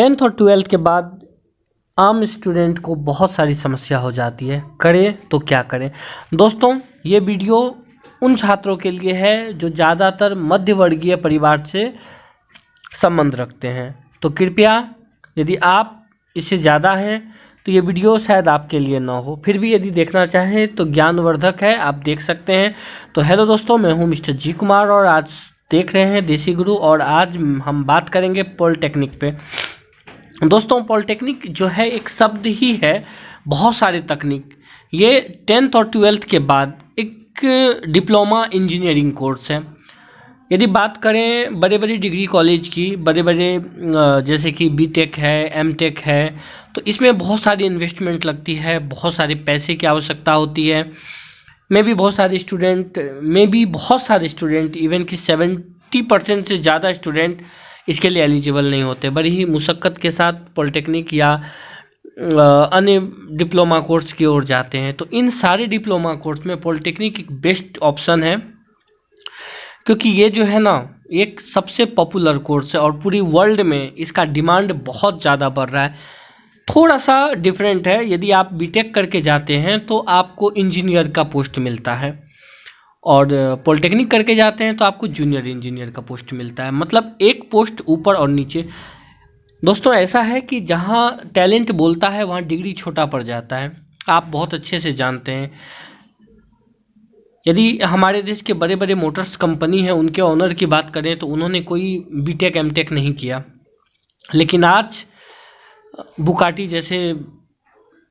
10th और 12th के बाद आम स्टूडेंट को बहुत सारी समस्या हो जाती है, करें तो क्या करें। दोस्तों, ये वीडियो उन छात्रों के लिए है जो ज़्यादातर मध्य वर्गीय परिवार से संबंध रखते हैं। तो कृपया यदि आप इससे ज़्यादा हैं तो ये वीडियो शायद आपके लिए ना हो, फिर भी यदि देखना चाहें तो ज्ञानवर्धक है, आप देख सकते हैं। तो हेलो दोस्तों, मैं हूँ मिस्टर जी कुमार और आज देख रहे हैं देसी गुरु, और आज हम बात करेंगे पॉलिटेक्निक पे। दोस्तों, पॉलिटेक्निक जो है एक शब्द ही है, बहुत सारे तकनीक। ये 10th और 12th के बाद एक डिप्लोमा इंजीनियरिंग कोर्स है। यदि बात करें बड़े बड़े डिग्री कॉलेज की, बड़े बड़े जैसे कि बीटेक है, एमटेक है, तो इसमें बहुत सारी इन्वेस्टमेंट लगती है, बहुत सारे पैसे की आवश्यकता होती है। मैं भी बहुत सारे स्टूडेंट इवन कि 70% से ज़्यादा स्टूडेंट इसके लिए एलिजिबल नहीं होते। बड़ी ही मुशक्क़त के साथ पॉलिटेक्निक या अन्य डिप्लोमा कोर्स की ओर जाते हैं। तो इन सारे डिप्लोमा कोर्स में पॉलिटेक्निक एक बेस्ट ऑप्शन है, क्योंकि ये जो है ना एक सबसे पॉपुलर कोर्स है और पूरी वर्ल्ड में इसका डिमांड बहुत ज़्यादा बढ़ रहा है। थोड़ा सा डिफरेंट है, यदि आप बीटेक करके जाते हैं तो आपको इंजीनियर का पोस्ट मिलता है, और पॉलिटेक्निक करके जाते हैं तो आपको जूनियर इंजीनियर का पोस्ट मिलता है, मतलब एक पोस्ट ऊपर और नीचे। दोस्तों, ऐसा है कि जहाँ टैलेंट बोलता है वहाँ डिग्री छोटा पड़ जाता है, आप बहुत अच्छे से जानते हैं। यदि हमारे देश के बड़े बड़े मोटर्स कंपनी हैं, उनके ओनर की बात करें तो उन्होंने कोई बीटेक एमटेक नहीं किया, लेकिन आज बुकाटी जैसे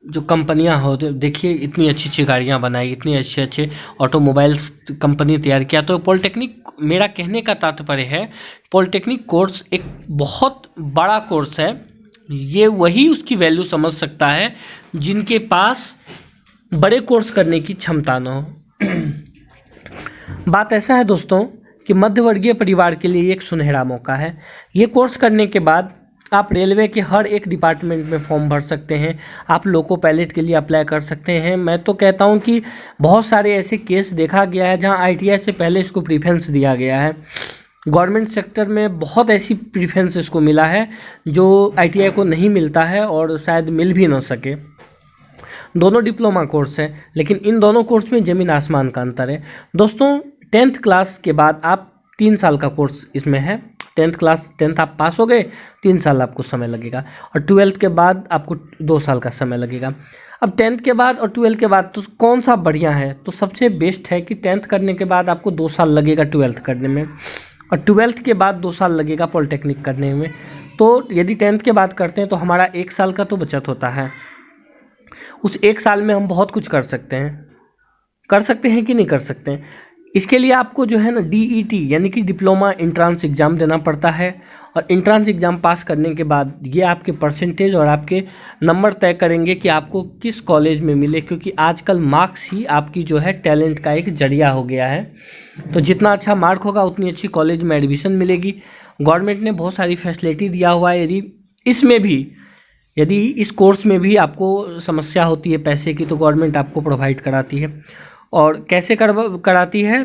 जो कंपनियां हो, देखिए इतनी अच्छी अच्छी गाड़ियां बनाई, इतनी अच्छे ऑटोमोबाइल्स कंपनी तैयार किया। तो पॉलिटेक्निक, मेरा कहने का तात्पर्य है, पॉलिटेक्निक कोर्स एक बहुत बड़ा कोर्स है। ये वही उसकी वैल्यू समझ सकता है जिनके पास बड़े कोर्स करने की क्षमता न हो। बात ऐसा है दोस्तों कि मध्यवर्गीय परिवार के लिए एक सुनहरा मौका है। ये कोर्स करने के बाद आप रेलवे के हर एक डिपार्टमेंट में फॉर्म भर सकते हैं, आप लोको पायलट के लिए अप्लाई कर सकते हैं। मैं तो कहता हूं कि बहुत सारे ऐसे केस देखा गया है जहां आईटीआई से पहले इसको प्रीफरेंस दिया गया है। गवर्नमेंट सेक्टर में बहुत ऐसी प्रीफरेंस इसको मिला है जो आईटीआई को नहीं मिलता है और शायद मिल भी ना सके। दोनों डिप्लोमा कोर्स है, लेकिन इन दोनों कोर्स में ज़मीन आसमान का अंतर है। दोस्तों, 10th क्लास के बाद आप 3 साल का कोर्स इसमें है। 10th आप पास हो गए, 3 साल आपको समय लगेगा, और 12th के बाद आपको 2 साल का समय लगेगा। अब 10th के बाद और 12th के बाद तो कौन सा बढ़िया है? तो सबसे बेस्ट है कि 10th करने के बाद आपको 2 साल लगेगा 12th करने में, और 12th के बाद 2 साल लगेगा पॉलिटेक्निक करने में। तो यदि 10th के बाद करते हैं तो हमारा 1 साल का तो बचत होता है। उस 1 साल में हम बहुत कुछ कर सकते हैं कि नहीं कर सकते हैं। इसके लिए आपको जो है ना डीईटी यानी कि डिप्लोमा एंट्रेंस एग्ज़ाम देना पड़ता है, और एंट्रेंस एग्ज़ाम पास करने के बाद ये आपके परसेंटेज और आपके नंबर तय करेंगे कि आपको किस कॉलेज में मिले, क्योंकि आजकल मार्क्स ही आपकी जो है टैलेंट का एक जरिया हो गया है। तो जितना अच्छा मार्क होगा उतनी अच्छी कॉलेज में एडमिशन मिलेगी। गवर्नमेंट ने बहुत सारी फैसिलिटी दिया हुआ है। यदि इस कोर्स में भी आपको समस्या होती है पैसे की, तो गवर्नमेंट आपको प्रोवाइड कराती है। और कैसे कराती है,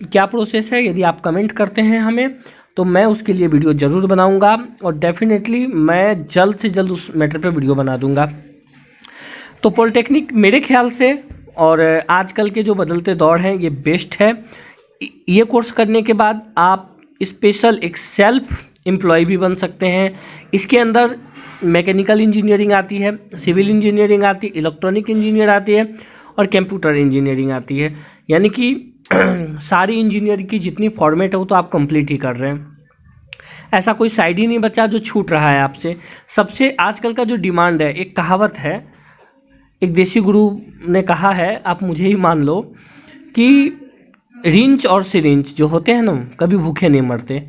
क्या प्रोसेस है, यदि आप कमेंट करते हैं हमें तो मैं उसके लिए वीडियो ज़रूर बनाऊंगा, और डेफिनेटली मैं जल्द से जल्द उस मैटर पे वीडियो बना दूंगा। तो पॉलिटेक्निक मेरे ख्याल से और आजकल के जो बदलते दौर हैं, ये बेस्ट है। ये कोर्स करने के बाद आप स्पेशल एक सेल्फ एम्प्लॉय भी बन सकते हैं। इसके अंदर मैकेनिकल इंजीनियरिंग आती है, सिविल इंजीनियरिंग आती है, इलेक्ट्रॉनिक इंजीनियर आती है, और कंप्यूटर इंजीनियरिंग आती है। यानी कि सारी इंजीनियरिंग की जितनी फॉर्मेट है वो तो आप कंप्लीट ही कर रहे हैं। ऐसा कोई साइड ही नहीं बचा जो छूट रहा है आपसे। सबसे आजकल का जो डिमांड है, एक कहावत है, एक देसी गुरु ने कहा है, आप मुझे ही मान लो, कि रिंच और सिरिंच जो होते हैं ना, कभी भूखे नहीं मरते।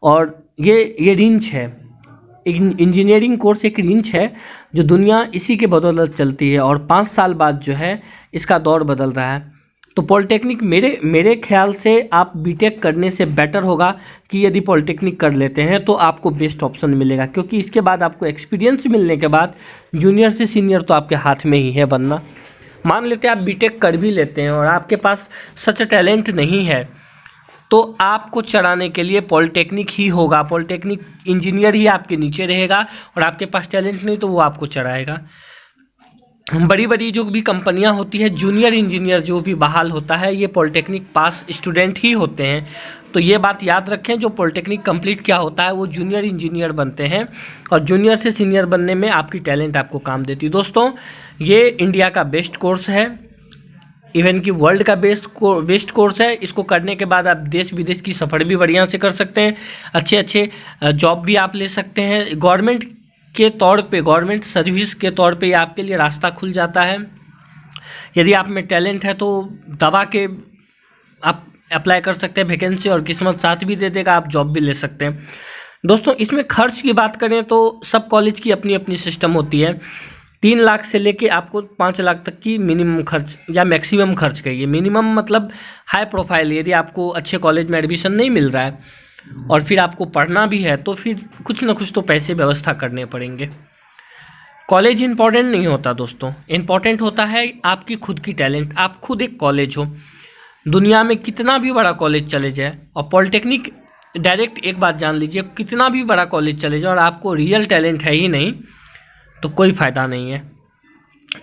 और ये रिंच है, इंजीनियरिंग कोर्स एक रिंच है जो दुनिया इसी के बदौलत चलती है, और 5 साल बाद जो है इसका दौर बदल रहा है। तो पॉलिटेक्निक मेरे ख्याल से आप बीटेक करने से बेटर होगा कि यदि पॉलिटेक्निक कर लेते हैं तो आपको बेस्ट ऑप्शन मिलेगा, क्योंकि इसके बाद आपको एक्सपीरियंस मिलने के बाद जूनियर से सीनियर तो आपके हाथ में ही है बनना। मान लेते हैं आप बीटेक कर भी लेते हैं और आपके पास सच टैलेंट नहीं है, तो आपको चढ़ाने के लिए पॉलिटेक्निक ही होगा, पॉलिटेक्निक इंजीनियर ही आपके नीचे रहेगा, और आपके पास टैलेंट नहीं तो वो आपको चढ़ाएगा। बड़ी बड़ी जो भी कंपनियां होती है, जूनियर इंजीनियर जो भी बहाल होता है, ये पॉलिटेक्निक पास स्टूडेंट ही होते हैं। तो ये बात याद रखें, जो पॉलिटेक्निक कंप्लीट क्या होता है, वो जूनियर इंजीनियर बनते हैं, और जूनियर से सीनियर बनने में आपकी टैलेंट आपको काम देती है। दोस्तों, ये इंडिया का बेस्ट कोर्स है, इवन कि वर्ल्ड का बेस्ट कोर्स है। इसको करने के बाद आप देश विदेश की सफ़र भी बढ़िया से कर सकते हैं, अच्छे अच्छे जॉब भी आप ले सकते हैं। गवर्नमेंट के तौर पे, गवर्नमेंट सर्विस के तौर पे आपके लिए रास्ता खुल जाता है। यदि आप में टैलेंट है तो दबा के आप अप्लाई कर सकते हैं वैकेंसी, और किस्मत साथ भी दे देगा, आप जॉब भी ले सकते हैं। दोस्तों, इसमें खर्च की बात करें तो सब कॉलेज की अपनी अपनी सिस्टम होती है। 3 लाख से लेके आपको 5 लाख तक की मिनिमम खर्च या मैक्सिमम खर्च कहिए। मिनिमम मतलब हाई प्रोफाइल, यदि आपको अच्छे कॉलेज में एडमिशन नहीं मिल रहा है और फिर आपको पढ़ना भी है तो फिर कुछ ना कुछ तो पैसे व्यवस्था करने पड़ेंगे। कॉलेज इंपॉर्टेंट नहीं होता दोस्तों, इंपॉर्टेंट होता है आपकी खुद की टैलेंट। आप खुद एक कॉलेज हो, दुनिया में कितना भी बड़ा कॉलेज चले जाए, और पॉलिटेक्निक डायरेक्ट एक बात जान लीजिए, कितना भी बड़ा कॉलेज चले जाए और आपको रियल टैलेंट है ही नहीं तो कोई फ़ायदा नहीं है।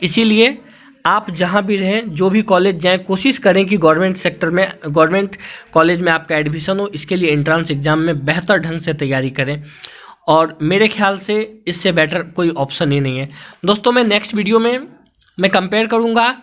इसीलिए आप जहाँ भी रहें, जो भी कॉलेज जाएं, कोशिश करें कि गवर्नमेंट सेक्टर में, गवर्नमेंट कॉलेज में आपका एडमिशन हो। इसके लिए एंट्रेंस एग्ज़ाम में बेहतर ढंग से तैयारी करें, और मेरे ख्याल से इससे बेटर कोई ऑप्शन ही नहीं है। दोस्तों, मैं नेक्स्ट वीडियो में मैं कंपेयर करूँगा